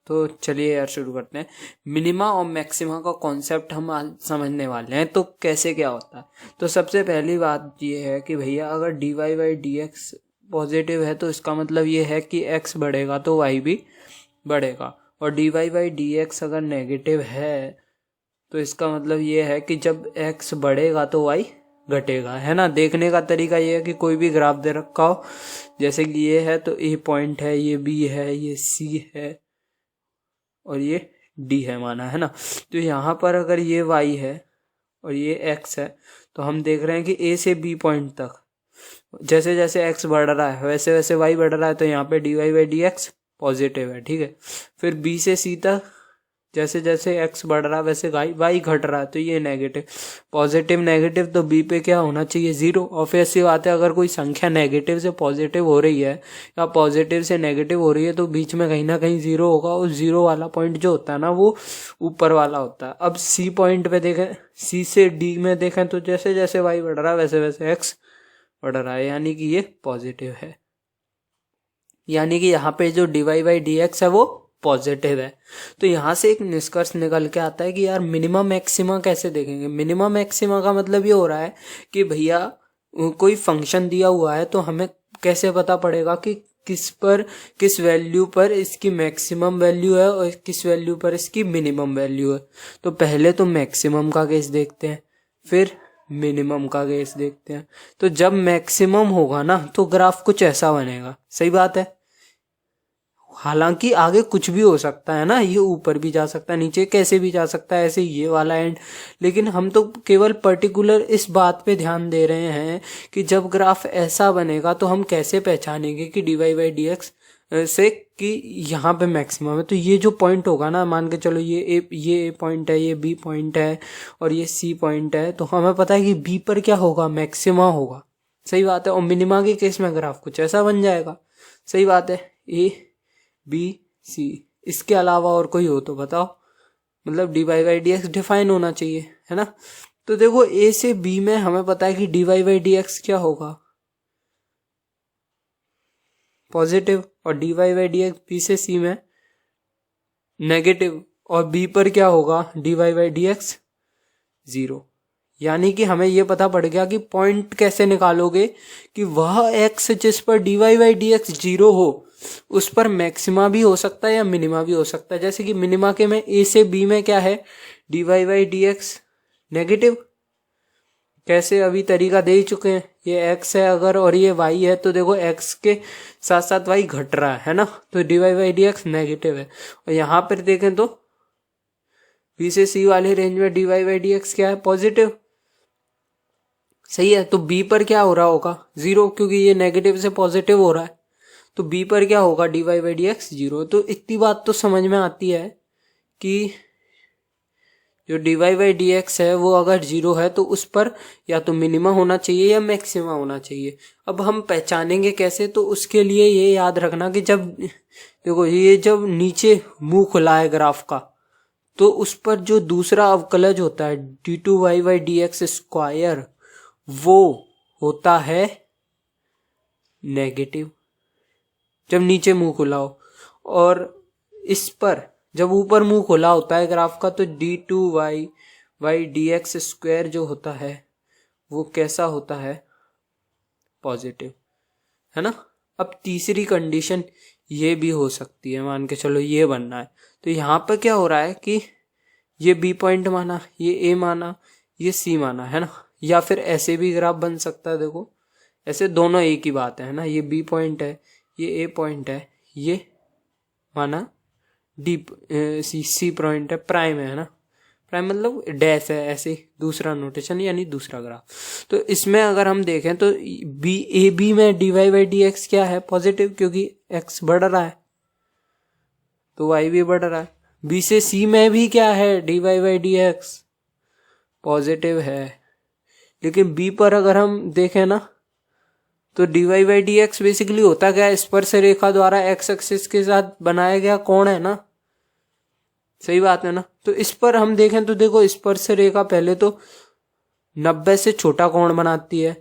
तो चलिए यार शुरू करते हैं। मिनिमा और मैक्सिमा का कॉन्सेप्ट हम आज समझने वाले हैं। तो कैसे क्या होता है, तो सबसे पहली बात ये है कि भैया अगर dy by D x positive है तो इसका मतलब ये है कि x बढ़ेगा तो y भी बढ़ेगा, और dy बाई डी एक्स अगर नेगेटिव है तो इसका मतलब ये है कि जब x बढ़ेगा तो y घटेगा, है ना। देखने का तरीका ये है कि कोई भी ग्राफ दे रखा हो, जैसे कि ये है तो a पॉइंट है, ये b है, ये c है और ये d है माना, है ना। तो यहाँ पर अगर ये y है और ये x है तो हम देख रहे हैं कि a से b पॉइंट तक जैसे जैसे x बढ़ रहा है वैसे वैसे y बढ़ रहा है, तो यहाँ पे dy by D x positive है, ठीक है। फिर b से c तक जैसे जैसे x बढ़ रहा है वैसे y घट रहा है, तो ये नेगेटिव। पॉजिटिव नेगेटिव तो b पे क्या होना चाहिए, 0। ऑब्वियस सी बात है, अगर कोई संख्या नेगेटिव से पॉजिटिव हो रही है या पॉजिटिव से नेगेटिव हो रही है तो बीच में कहीं ना कहीं 0 होगा। उस 0 वाला पॉइंट जो होता है ना वो ऊपर वाला होता है। अब c पॉइंट पे देखें, c से d में देखें तो जैसे जैसे y बढ़ रहा है वैसे वैसे x बढ़ रहा है, यानी कि ये पॉजिटिव है, यानी कि यहाँ पे जो dy बाई डी एक्स है वो पॉजिटिव है। तो यहाँ से एक निष्कर्ष निकल के आता है कि यार मिनिमा मैक्सिमा कैसे देखेंगे। मिनिमा मैक्सिमा का मतलब ये हो रहा है कि भैया कोई फंक्शन दिया हुआ है तो हमें कैसे पता पड़ेगा कि किस वैल्यू पर इसकी मैक्सिमम वैल्यू है और किस वैल्यू पर इसकी मिनिमम वैल्यू है। तो पहले तो मैक्सिमम का केस देखते हैं, फिर मिनिमम का केस देखते हैं। तो जब मैक्सिमम होगा ना तो ग्राफ कुछ ऐसा बनेगा, सही बात है। हालांकि आगे कुछ भी हो सकता है ना, ये ऊपर भी जा सकता है, नीचे कैसे भी जा सकता है, ऐसे ये वाला एंड। लेकिन हम तो केवल पर्टिकुलर इस बात पे ध्यान दे रहे हैं कि जब ग्राफ ऐसा बनेगा तो हम कैसे पहचानेंगे कि dy बाई डी एक्स से कि यहाँ पे मैक्सिमम है। तो ये जो पॉइंट होगा ना, मान के चलो ये ए पॉइंट है, ये बी पॉइंट है और ये सी पॉइंट है, तो हमें पता है कि बी पर क्या होगा, मैक्सिमा होगा, सही बात है। और मिनिमा के केस में ग्राफ कुछ ऐसा बन जाएगा, सही बात है। ए बी सी, इसके अलावा और कोई हो तो बताओ, मतलब dy by D x define होना चाहिए, है ना। तो देखो ए से बी में हमें पता है कि dy बाई डी एक्स क्या होगा, पॉजिटिव, और dy by D X B से सी में नेगेटिव, और बी पर क्या होगा dy बाई डी एक्स 0। यानी कि हमें यह पता पड़ गया कि पॉइंट कैसे निकालोगे कि वह x जिस पर dy बाई डी एक्स 0 हो उस पर मैक्सिमा भी हो सकता है या मिनिमा भी हो सकता है। जैसे कि मिनिमा के में a से b में क्या है, dy by D x negative. कैसे, अभी तरीका दे ही चुके हैं। ये x है अगर और ये y है तो देखो x के साथ साथ y घट रहा है ना, तो dy by D x negative है। और यहाँ पर देखें तो b से c वाले रेंज में dy बाई डी एक्स क्या है, पॉजिटिव, सही है। तो b पर क्या हो रहा होगा, 0, क्योंकि ये नेगेटिव से पॉजिटिव हो रहा है। तो b पर क्या होगा, dy बाई डी एक्स 0। तो इतनी बात तो समझ में आती है कि जो dy बाई डी एक्स है वो अगर 0 है तो उस पर या तो मिनिमा होना चाहिए या मैक्सिमा होना चाहिए। अब हम पहचानेंगे कैसे, तो उसके लिए ये याद रखना कि जब देखो ये जब नीचे मुंह खुला है ग्राफ का तो उस पर जो दूसरा अवकलज होता है d2y by D X square वो होता है नेगेटिव जब नीचे मुंह खुला हो। और इस पर जब ऊपर मुंह खुला होता है ग्राफ का तो d2y by D X square जो होता है वो कैसा होता है, पॉजिटिव, है ना। अब तीसरी कंडीशन ये भी हो सकती है, मान के चलो ये बनना है। तो यहाँ पर क्या हो रहा है कि ये बी पॉइंट माना, ये ए माना, ये सी माना, है ना। या फिर ऐसे भी ग्राफ बन सकता है, देखो ऐसे दोनों एक ही बात है ना। ये बी पॉइंट है, ये ए पॉइंट है, ये माना डी सी पॉइंट है, प्राइम है ना। प्राइम मतलब डैश है, ऐसे दूसरा नोटेशन यानी दूसरा ग्राफ। तो इसमें अगर हम देखें तो बी ए बी में dy बाई डी एक्स क्या है, पॉजिटिव, क्योंकि x बढ़ रहा है तो y भी बढ़ रहा है। बी से सी में भी क्या है, dy by D x positive है। लेकिन बी पर अगर हम देखें ना तो dy by D x basically होता क्या है, स्पर्श रेखा द्वारा x एक्सिस के साथ बनाया गया कोण है ना, सही बात है ना। तो इस पर हम देखें तो देखो स्पर्श रेखा पहले तो 90 से छोटा कोण बनाती है,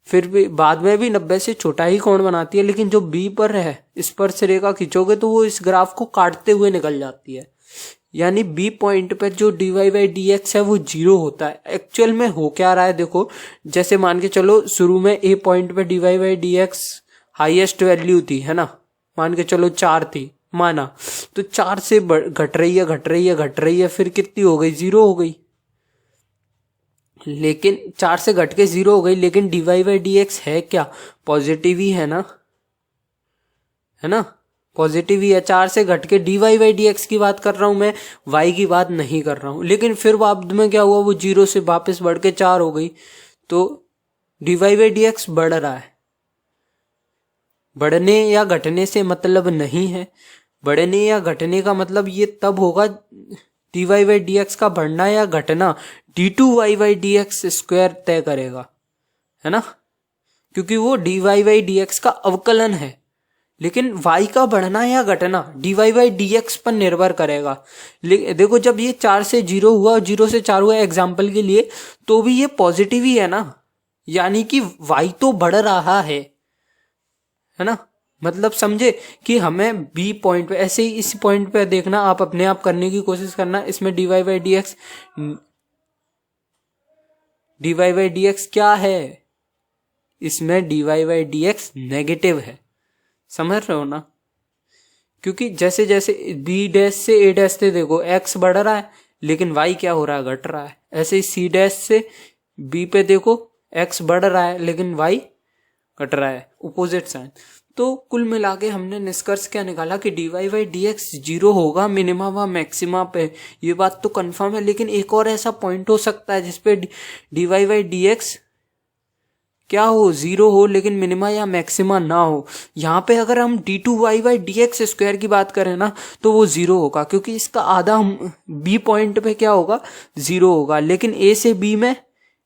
फिर भी बाद में भी 90 से छोटा ही कोण बनाती है, लेकिन जो बी पर है स्पर्श रेखा खींचोगे तो वो इस ग्राफ को काटते हुए निकल जाती है। यानी बी पॉइंट पर जो dy बाई डी एक्स है वो 0 होता है। एक्चुअल में हो क्या रहा है देखो, जैसे मान के चलो शुरू में ए पॉइंट पे dy by D x highest value थी, है ना, मान के चलो 4 थी माना, तो 4 से घट रही है घट रही है घट रही है, फिर कितनी हो गई, 0 हो गई। लेकिन 4 से घट के 0 हो गई, लेकिन dy बाई डी एक्स है क्या, पॉजिटिव ही है ना, है ना, पॉजिटिव ही है। 4 से घट के dy बाई डी एक्स की बात कर रहा हूं मैं, y की बात नहीं कर रहा हूं। लेकिन फिर बाद में क्या हुआ, वो 0 से वापस बढ़ के 4 हो गई, तो dy बाई डी एक्स बढ़ रहा है। बढ़ने या घटने से मतलब नहीं है, बढ़ने या घटने का मतलब ये तब होगा dy बाई डी एक्स का बढ़ना या घटना d2y by D X square तय करेगा, है ना, क्योंकि वो dy बाई डी एक्स का अवकलन है। लेकिन y का बढ़ना या घटना dy बाई डी एक्स पर निर्भर करेगा। देखो जब ये 4 से 0 हुआ और 0 से 4 हुआ एग्जाम्पल के लिए, तो भी ये पॉजिटिव ही है ना, यानी कि y तो बढ़ रहा है ना। मतलब समझे कि हमें बी पॉइंट पे, ऐसे ही इस पॉइंट पे देखना, आप अपने आप करने की कोशिश करना। इसमें dy बाई डी एक्स क्या है, इसमें dy by D x negative है, समझ रहे हो ना। क्योंकि जैसे जैसे बी डैश से ए डैश से देखो x बढ़ रहा है, लेकिन y क्या हो रहा है, घट रहा है। ऐसे ही सी डैश से बी पे देखो x बढ़ रहा है, लेकिन y घट रहा है, अपोजिट साइन। तो कुल मिला के हमने निष्कर्ष क्या निकाला कि dy बाई डी एक्स 0 होगा मिनिमा व मैक्सिमा पे, ये बात तो कंफर्म है। लेकिन एक और ऐसा पॉइंट हो सकता है जिसपे dy बाई डी एक्स क्या हो, 0 हो, लेकिन मिनिमा या मैक्सिमा ना हो। यहाँ पे अगर हम d2y by D X square की बात करें ना, तो वो 0 होगा, क्योंकि इसका आधा बी पॉइंट पे क्या होगा, 0 होगा। लेकिन ए से बी में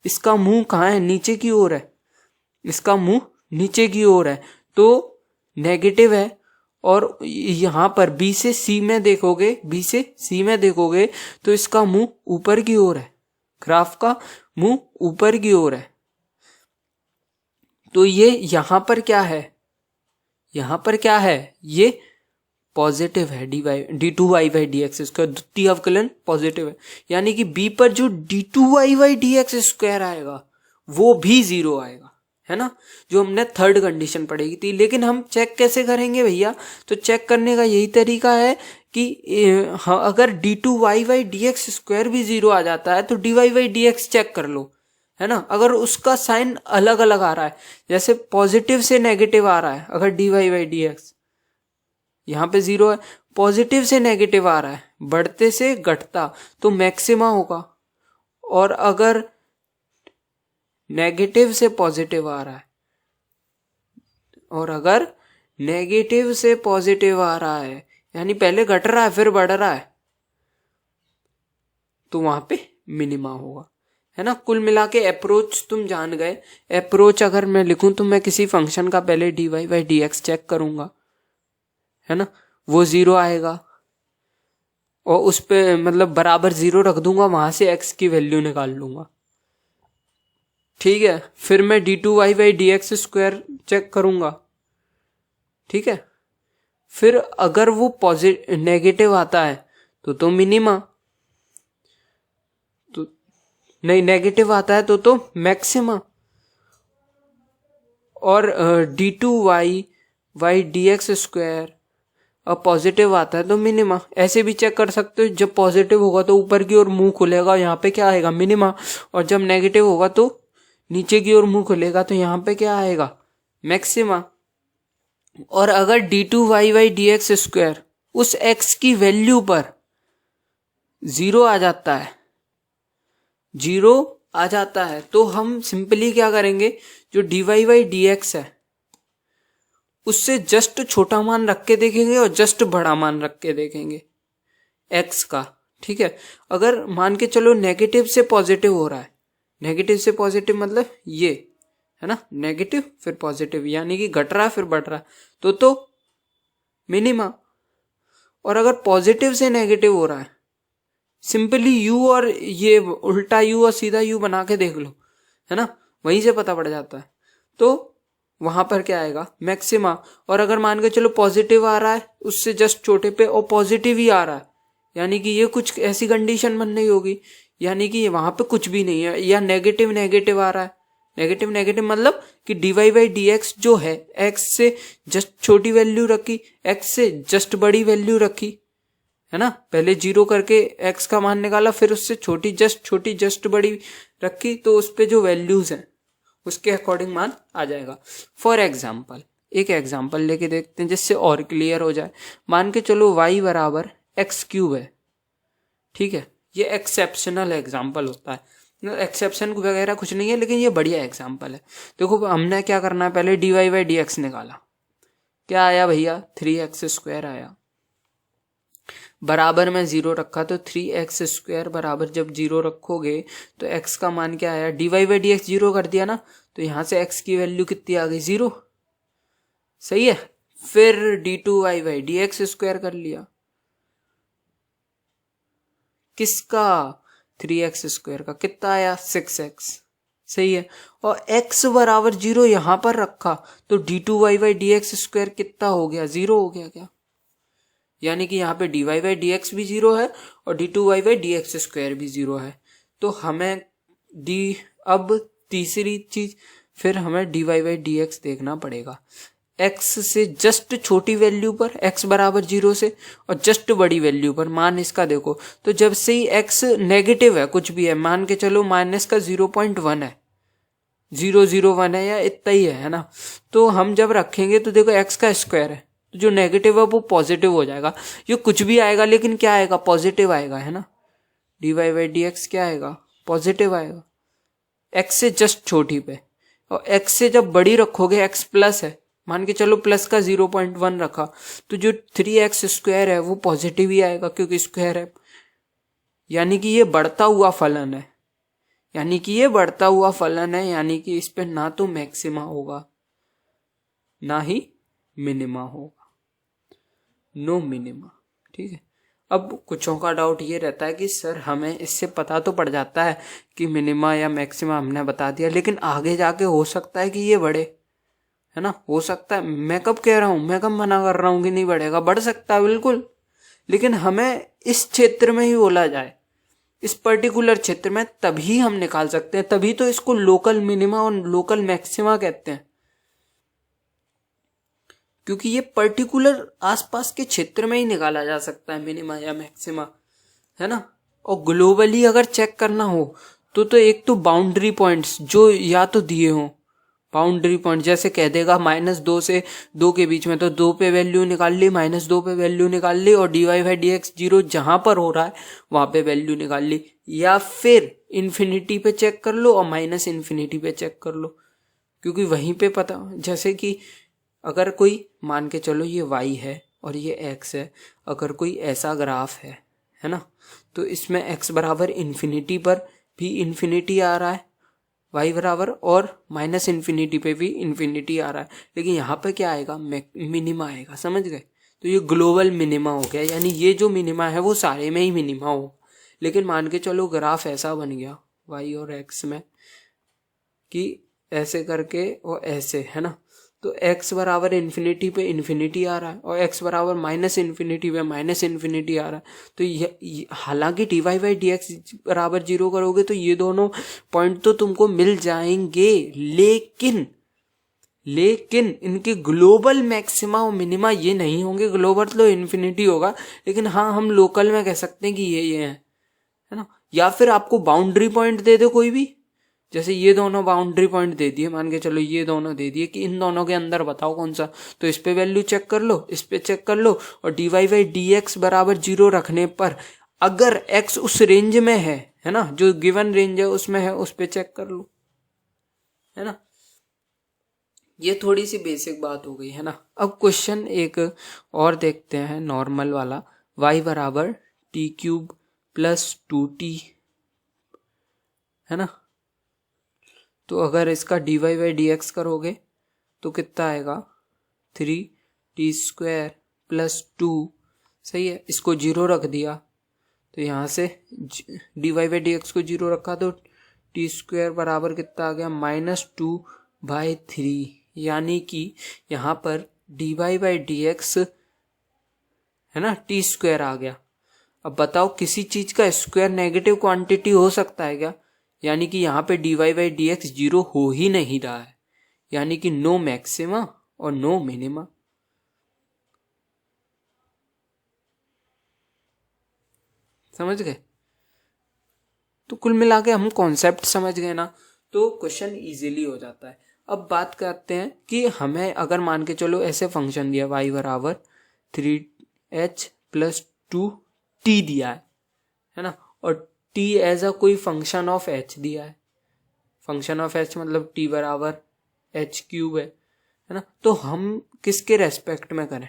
इसका मुंह कहाँ है, नीचे की ओर है, इसका मुंह नीचे की ओर है, तो नेगेटिव है। और यहाँ पर बी से सी में देखोगे, बी से सी में देखोगे तो इसका मुंह ऊपर की ओर है, ग्राफ का मुंह ऊपर की ओर है। तो ये यहां पर क्या है, यहां पर क्या है, ये पॉजिटिव है, d2y by D X square, द्वितीय अवकलन पॉजिटिव है। यानी कि b पर जो d2y by D X square आएगा वो भी 0 आएगा, है ना, जो हमने थर्ड कंडीशन पढ़ी थी। लेकिन हम चेक कैसे करेंगे भैया, तो चेक करने का यही तरीका है कि अगर d2y by D X square भी 0 आ जाता है तो dy by D X check कर लो, है ना। अगर उसका साइन अलग अलग आ रहा है, जैसे पॉजिटिव से नेगेटिव आ रहा है, अगर dy बाई डी एक्स यहाँ पे 0 है, पॉजिटिव से नेगेटिव आ रहा है, बढ़ते से घटता, तो मैक्सिमा होगा। और अगर नेगेटिव से पॉजिटिव आ रहा है, और अगर नेगेटिव से पॉजिटिव आ रहा है, यानी पहले घट रहा है फिर बढ़ रहा है, तो वहां पे मिनिमा होगा, है ना। कुल मिला के अप्रोच तुम जान गए। अप्रोच अगर मैं लिखूं तो मैं किसी फंक्शन का पहले dy by D X check करूंगा, है ना, वो 0 आएगा, और उस पे मतलब बराबर 0 रख दूंगा, वहां से x की वैल्यू निकाल लूंगा, ठीक है। फिर मैं d2y by D X square check करूंगा, ठीक है। फिर अगर वो पॉजिटिव नेगेटिव आता है तो मिनिमा, तो नहीं नेगेटिव आता है तो मैक्सिमा। और d2y by D X square और पॉजिटिव आता है तो मिनिमा। ऐसे भी चेक कर सकते हो, जब पॉजिटिव होगा तो ऊपर की ओर मुंह खुलेगा, यहाँ पे क्या आएगा, मिनिमा। और जब नेगेटिव होगा तो नीचे की ओर मुंह खुलेगा, तो यहाँ पे क्या आएगा, मैक्सिमा। और अगर d2y by D X square उस x की वैल्यू पर 0 आ जाता है, 0 आ जाता है, तो हम सिंपली क्या करेंगे, जो dy बाई डी एक्स है उससे जस्ट छोटा मान रख के देखेंगे और जस्ट बड़ा मान रख के देखेंगे x का, ठीक है। अगर मान के चलो नेगेटिव से पॉजिटिव हो रहा है, नेगेटिव से पॉजिटिव मतलब ये है ना, नेगेटिव फिर पॉजिटिव, यानी कि घट रहा है फिर बढ़ रहा है, तो मिनिमा। और अगर पॉजिटिव से नेगेटिव हो रहा है, सिंपली u और ये उल्टा u और सीधा u बना के देख लो, है ना, वहीं से पता पड़ जाता है। तो वहां पर क्या आएगा, मैक्सिमा। और अगर मान के चलो पॉजिटिव आ रहा है उससे जस्ट छोटे पे और पॉजिटिव ही आ रहा है, यानी कि ये कुछ ऐसी कंडीशन बन रही होगी, यानी कि वहां पे कुछ भी नहीं है, या नेगेटिव नेगेटिव आ रहा है। नेगेटिव नेगेटिव मतलब कि dy/dx जो है x से जस्ट छोटी वैल्यू रखी, x से जस्ट बड़ी वैल्यू रखी, है ना। पहले 0 करके x का मान निकाला, फिर उससे छोटी जस्ट बड़ी रखी, तो उस पे जो वैल्यूज हैं उसके अकॉर्डिंग मान आ जाएगा। फॉर एग्जाम्पल एक एग्जाम्पल लेके देखते हैं जिससे और क्लियर हो जाए। मान के चलो y बराबर x³ है, ठीक है। ये एक्सेप्शनल एग्जाम्पल होता है, एक्सेप्शन वगैरह कुछ नहीं है, लेकिन ये बढ़िया एग्जाम्पल है। देखो हमने क्या करना है, पहले dy/dx निकाला, क्या आया भैया 3x² आया, बराबर में 0 रखा, तो 3x² बराबर जब 0 रखोगे तो x का मान क्या आया, dy/dx 0 कर दिया ना, तो यहां से x की वैल्यू कितनी आ गई, 0, सही है। फिर d2y/dx² कर लिया, किसका, 3x² का, कितना आया 6x, सही है। और x बराबर 0 यहां पर रखा, तो d2y/dx² कितना हो गया, 0 हो गया क्या, यानी कि यहाँ पे dy/dx भी 0 है और d2y/dx² भी 0 है। तो हमें अब तीसरी चीज, फिर हमें dy/dx देखना पड़ेगा, x से जस्ट छोटी वैल्यू पर, x बराबर 0 से, और जस्ट बड़ी वैल्यू पर। मान इसका देखो, तो जब से ही x नेगेटिव है, कुछ भी है, मान के चलो माइनस का 0.1 है, 0.01 है या इतना ही है ना, तो हम जब रखेंगे तो देखो x का स्क्वायर है, तो जो नेगेटिव है वो पॉजिटिव हो जाएगा। ये कुछ भी आएगा लेकिन क्या आएगा, पॉजिटिव आएगा, है ना। dy/dx क्या आएगा, पॉजिटिव आएगा, x से जस्ट छोटी पे। और x से जब बड़ी रखोगे, x प्लस है, मान के चलो प्लस का 0.1 रखा, तो जो 3x² है वो पॉजिटिव ही आएगा क्योंकि स्क्वायर है, यानी कि ये बढ़ता हुआ फलन है, यानी कि इस पे ना तो मैक्सिमा होगा ना ही मिनिमा होगा, नो मिनिमा, ठीक है। अब कुछों का डाउट ये रहता है कि सर हमें इससे पता तो पड़ जाता है कि मिनिमा या मैक्सिमा हमने बता दिया, लेकिन आगे जाके हो सकता है कि ये बढ़े, है ना, हो सकता है। मैं कब कह रहा हूं, मैं कब मना कर रहा हूं कि नहीं बढ़ेगा, बढ़ सकता है बिल्कुल, लेकिन हमें इस क्षेत्र में ही बोला जाए, इस पर्टिकुलर क्षेत्र में, तभी हम निकाल सकते हैं, तभी तो इसको लोकल मिनिमा और लोकल मैक्सिमा कहते हैं, क्योंकि ये पर्टिकुलर आसपास के क्षेत्र में ही निकाला जा सकता है मिनिमा या मैक्सिमा, है ना। और ग्लोबली अगर चेक करना हो तो एक तो बाउंड्री पॉइंट्स जो या तो दिए हों, बाउंड्री पॉइंट जैसे कह देगा -2 से 2 के बीच में, तो 2 पे वैल्यू निकाल ली, -2 पे वैल्यू निकाल ली, और dy/dx 0 जहां पर हो रहा है वहां पे वैल्यू निकाल ली। या फिर इन्फिनिटी पे चेक कर लो और -इन्फिनिटी पे चेक कर लो, क्योंकि वहीं पे पता, जैसे कि अगर कोई मान के चलो ये y है और ये x है, अगर कोई ऐसा ग्राफ है ना, तो इसमें x बराबर इन्फिनिटी पर भी इन्फिनिटी आ रहा है, y बराबर, और -इन्फिनिटी पे भी इन्फिनिटी आ रहा है, लेकिन यहाँ पे क्या आएगा, मिनिमा आएगा, समझ गए। तो ये ग्लोबल मिनिमा हो गया, यानी ये जो मिनिमा है वो सारे में ही मिनिमा हो। लेकिन मान के चलो ग्राफ ऐसा बन गया y और x में कि ऐसे करके और ऐसे, है ना, तो x बराबर इन्फिनिटी पे इन्फिनिटी आ रहा है और x बराबर -इन्फिनिटी पे -इन्फिनिटी आ रहा है। तो हालांकि dy/dx बराबर 0 करोगे तो ये दोनों पॉइंट तो तुमको मिल जाएंगे, लेकिन इनके ग्लोबल मैक्सिमा और मिनिमा ये नहीं होंगे। ग्लोबल तो इन्फिनिटी होगा, लेकिन हाँ हम लोकल में कह सकते हैं कि ये है ना। या फिर आपको बाउंड्री पॉइंट दे दे कोई भी, जैसे ये दोनों बाउंड्री पॉइंट दे दिए, मान के चलो ये दोनों दे दिए कि इन दोनों के अंदर बताओ कौन सा, तो इस पे वैल्यू चेक कर लो, इस पे चेक कर लो, और dy/dx बराबर 0 रखने पर अगर x उस रेंज में है ना, जो गिवन रेंज है उसमें है, उस पे चेक कर लो, है ना। ये थोड़ी सी बेसिक बात हो गई, है ना। अब क्वेश्चन एक और देखते हैं, नॉर्मल वाला, y बराबर t³ + 2t, है ना। तो अगर इसका dy/dx करोगे तो कितना आएगा, 3t² + 2, सही है। इसको 0 रख दिया, तो यहाँ से dy/dx को 0 रखा तो t² बराबर कितना आ गया, -2 बाय 3, यानी कि यहाँ पर dy बाई डी एक्स है ना टी स्क्वायर आ गया। अब बताओ किसी चीज का स्क्वायर नेगेटिव क्वांटिटी हो सकता है क्या? यानी कि यहाँ पे dy by D x zero हो ही नहीं रहा है, यानी कि नो मैक्सिमा और नो मिनिमा। समझ गए? तो कुल मिला के हम कॉन्सेप्ट समझ गए ना, तो क्वेश्चन इजीली हो जाता है। अब बात करते हैं कि हमें अगर मान के चलो ऐसे फंक्शन दिया y बराबर 3h प्लस 2t दिया है ना, और t एज अ कोई फंक्शन ऑफ h दिया है। फंक्शन ऑफ h मतलब t बराबर h क्यूब है ना। तो हम किसके रेस्पेक्ट में करें?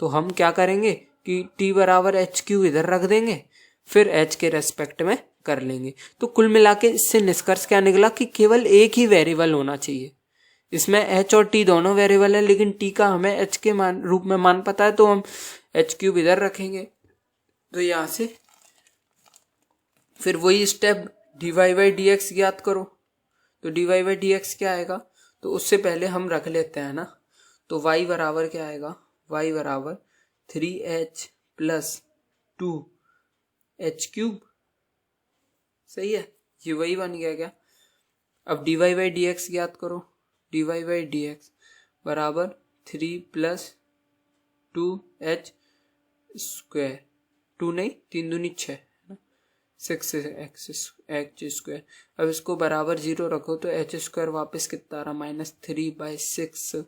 तो हम क्या करेंगे कि t बराबर h क्यूब इधर रख देंगे, फिर h के रेस्पेक्ट में कर लेंगे। तो कुल मिला के इससे निष्कर्ष क्या निकला कि केवल एक ही वेरिएबल होना चाहिए। इसमें h और t दोनों वेरिएबल है, लेकिन t का हमें h के मान रूप में मान पता है, तो हम h क्यूब इधर रखेंगे। तो यहां से फिर वही step dy by D x ज्ञात करो। तो dy बाई डी एक्स क्या आएगा? तो उससे पहले हम रख लेते हैं ना, तो y बराबर क्या आएगा? y बराबर 3h प्लस 2h क्यूब। सही है, ये वही बन गया क्या? अब dy बाई डी एक्स ज्ञात करो। dy बाई डी एक्स बराबर 3 प्लस 2h स्क्वायर, 2 नहीं 3 दूनी 6, 6 एक्स स्क्वायर। अब इसको बराबर 0 रखो तो एच स्क्वायर वापस कितना आ रहा? -3/6,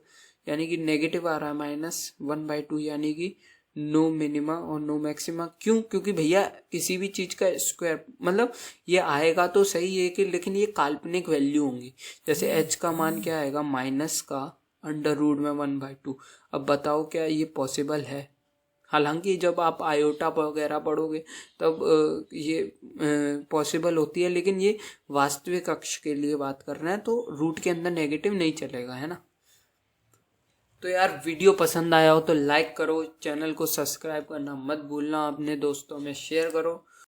यानी कि नेगेटिव आ रहा है -1/2, यानी कि नो मिनिमा और नो मैक्सिमा। क्यों? क्योंकि भैया किसी भी चीज का स्क्वायर मतलब ये आएगा तो सही है कि, लेकिन ये काल्पनिक वैल्यू होंगी। जैसे एच का मान क्या आएगा? माइनस का अंडर रूट में 1/2। अब बताओ क्या ये पॉसिबल है? हालांकि जब आप आयोटा वगैरह पढ़ोगे तब ये पॉसिबल होती है, लेकिन ये वास्तविक अक्ष के लिए बात कर रहे हैं, तो रूट के अंदर नेगेटिव नहीं चलेगा, है ना। तो यार वीडियो पसंद आया हो तो लाइक करो, चैनल को सब्सक्राइब करना मत भूलना, अपने दोस्तों में शेयर करो।